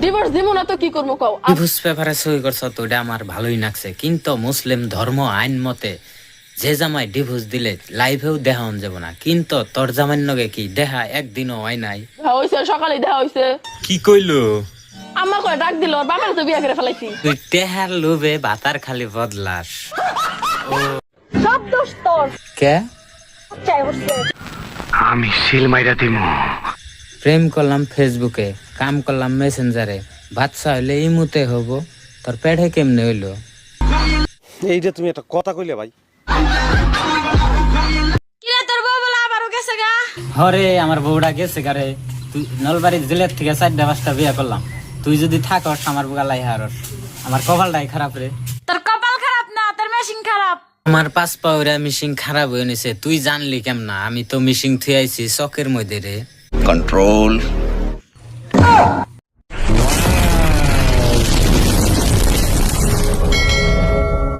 Divorce দিমু না তো কি করবো কও? ডিভোর্স পেপারে সই করছ তো ওটা আমার ভালোই লাগছে, কিন্তু মুসলিম ধর্ম আইন মতে যে জামাই ডিভোর্স দিলে লাইভেও দেখা হন যাব না, কিন্তু তোর জামাইর নগে কি দেখা একদিনও হয় নাই? দেখা হইছে, সকালে দেখা হইছে। কি কইলো? আম্মা কয় ডাক দিল, ওর বাবার তো বিয়া করে ফেলাইছি। তুই টেহার লোভে বাতার খালি বদলাস। সব দোষ তোর। কে? চাই হচ্ছে আমি সিল মাইরা দিমু। প্রেম করলাম ফেসবুকে, কাম করলাম মেসেঞ্জারে, বাচ্চা হইলে ইমুতে হব, তোর পেটে কেমনে হইলো? এইটা তুমি একটা কথা কইলে ভাই। কিরে তোর বউ বলে আবারও গেছে গা? হরে আমার বউটা গেছে গারে, তুই নলবাড়ির জেলের থেকে 4-5টা বিয়ে করলাম, তুই যদি থাকস আমার বুগালাই হারস, আমার কপালটাই খারাপ রে। তোর কপাল খারাপ না, তোর মেশিন খারাপ। আমার 5 পাউরা মিশিং খারাপ হয়ে নিছে, তুই জানলি কেমনা? আমি তো মিশিং থুই আইছি চকের মধ্যে রে। কন্ট্রোল।